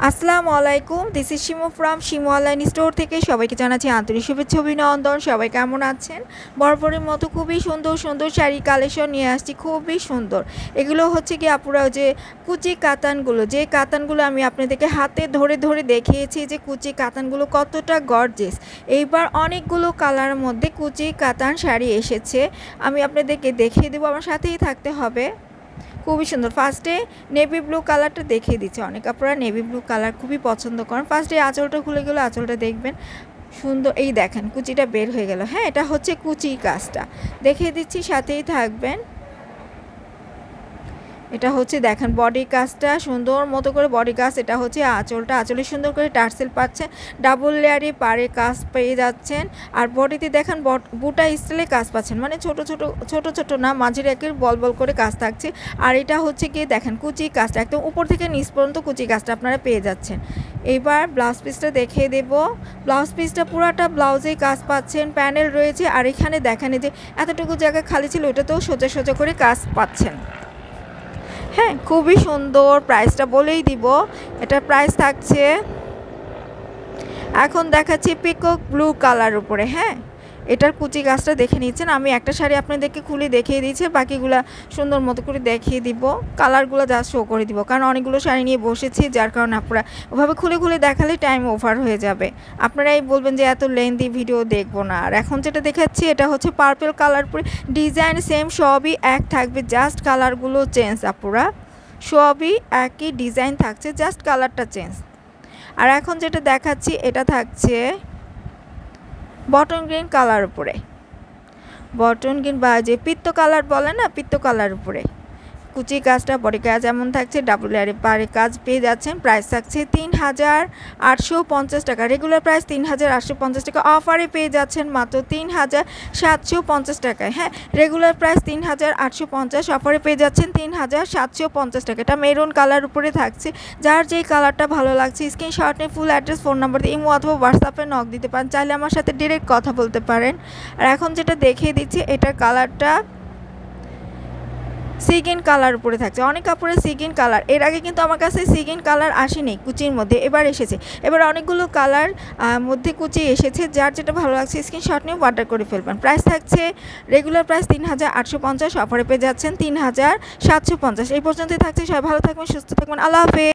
আসসালামু আলাইকুম, this is Shimu from Shimu online store থেকে সবাইকে জানাচ্ছি আন্তরিক শুভেচ্ছা অভিনন্দন। সবাই কেমন আছেন? বরাবরের মতো খুবই সুন্দর সুন্দর শাড়ি কালেকশন নিয়ে আসছি, খুবই সুন্দর। এগুলো হচ্ছে কি আপুরা যে কুচি কাতানগুলো, যে কাতানগুলো আমি আপনাদেরকে হাতে ধরে ধরে দেখিয়েছি যে কুচি কাতানগুলো কতটা গর্জিয়াস। এইবার অনেকগুলো কালারের মধ্যে কুচি কাতান শাড়ি এসেছে, আমি আপনাদেরকে দেখিয়ে দেবো, আমার সাথেই থাকতে হবে। খুবই সুন্দর। ফার্স্টে নেভি ব্লু কালারটা দেখিয়ে দিচ্ছে, অনেক আপনারা নেভি ব্লু কালার খুবই পছন্দ করেন। ফার্স্টে আঁচলটা খুলে গেলো, আঁচলটা দেখবেন সুন্দর। এই দেখেন কুচিটা বের হয়ে গেল। হ্যাঁ, এটা হচ্ছে কুচি কাজটা দেখিয়ে দিচ্ছি, সাথেই থাকবেন। এটা হচ্ছে দেখেন বডি কাজটা সুন্দর মতো করে বডি কাজ। এটা হচ্ছে আঁচলটা, আঁচলে সুন্দর করে টার্সেল পাচ্ছেন, ডাবল লেয়ারে পাড়ে কাজ পেয়ে যাচ্ছেন। আর বডিতে দেখেন বুটা স্টাইলে কাজ পাচ্ছেন, মানে ছোট ছোট না, মাঝের একের বল বল করে কাজ থাকছে। আর এটা হচ্ছে গিয়ে দেখেন কুচি কাজটা একদম উপর থেকে নিচ পর্যন্ত কুচি কাজটা আপনারা পেয়ে যাচ্ছেন। এইবার ব্লাউজ পিসটা দেখিয়ে দেব। ব্লাউজ পিসটা পুরাটা ব্লাউজেই কাজ পাচ্ছেন, প্যানেল রয়েছে। আর এখানে দেখেন যে এতটুকু জায়গা খালি ছিল, ওটাতেও সোজা সোজা করে কাজ পাচ্ছেন। হ্যাঁ, খুবই সুন্দর। প্রাইসটা বলেই দিব, এটার প্রাইস থাকছে, এখন দেখাচ্ছি পিকক ব্লু কালার উপরে। হ্যাঁ, এটার কুচি গাছটা দেখে নিচ্ছেন। আমি একটা শাড়ি আপনাদেরকে খুলে দেখিয়ে দিয়েছি, বাকিগুলো সুন্দর মতো করে দেখিয়ে দিব, কালারগুলো জাস্ট শো করে দিব, কারণ অনেকগুলো শাড়ি নিয়ে বসেছি, যার কারণে আপনারা ওভাবে খুলে খুলে দেখালে টাইম ওভার হয়ে যাবে। আপনারাই বলবেন যে এত লেন্দি ভিডিও দেখবো না। আর এখন যেটা দেখাচ্ছি এটা হচ্ছে পার্পল কালার উপরে, ডিজাইন সেম, সবই এক থাকবে, জাস্ট কালারগুলো চেঞ্জ। আপুরা সবই একই ডিজাইন থাকছে, জাস্ট কালারটা চেঞ্জ। আর এখন যেটা দেখাচ্ছি এটা থাকছে বটন গ্রিন কালার উপরে, বটন গ্রিন বা যে পিত্ত কালার বলে না, পিত্ত কালার উপরে কুচি কাজটা, বডি কাজ এমন থাকছে, ডাবল লেয়ারে পাড়ে কাজ পেয়ে যাচ্ছেন। প্রাইস থাকছে ৩,৮৫০ টাকা, রেগুলার প্রাইস ৩,৮৫০ টাকা, অফারে পেয়ে যাচ্ছেন মাত্র ৩,৭৫০ টাকায়। হ্যাঁ, রেগুলার প্রাইস ৩,৮৫০, অফারে পেয়ে যাচ্ছেন ৩,৭৫০ টাকা। এটা মেরুন কালার উপরে থাকছে, যার যেই কালারটা ভালো লাগছে স্ক্রিনশট নিয়ে ফুল অ্যাড্রেস, ফোন নাম্বার দিয়ে ইমো অথবা হোয়াটসঅ্যাপে নক দিতে পারেন, চাইলে আমার সাথে ডিরেক্ট কথা বলতে পারেন। আর এখন যেটা দেখিয়ে দিচ্ছি এটার কালারটা সিগিন কালার উপরে থাকছে। অনেক কাপড়ে সিগিন কালার, এর আগে কিন্তু আমার কাছে সিগিন কালার আসেনি কুচির মধ্যে, এবার এসেছে। এবার অনেকগুলো কালার মধ্যে কুচি এসেছে, যার যেটা ভালো লাগছে স্ক্রিনশট নিয়ে অর্ডার করে ফেলবেন। প্রাইস থাকছে রেগুলার প্রাইস ৩,৮৫০, অফারে পেয়ে যাচ্ছেন ৩,৭৫০। এই পর্যন্তই থাকছে। সবাই ভালো থাকবেন, সুস্থ থাকবেন, আল্লাহ হাফেজ।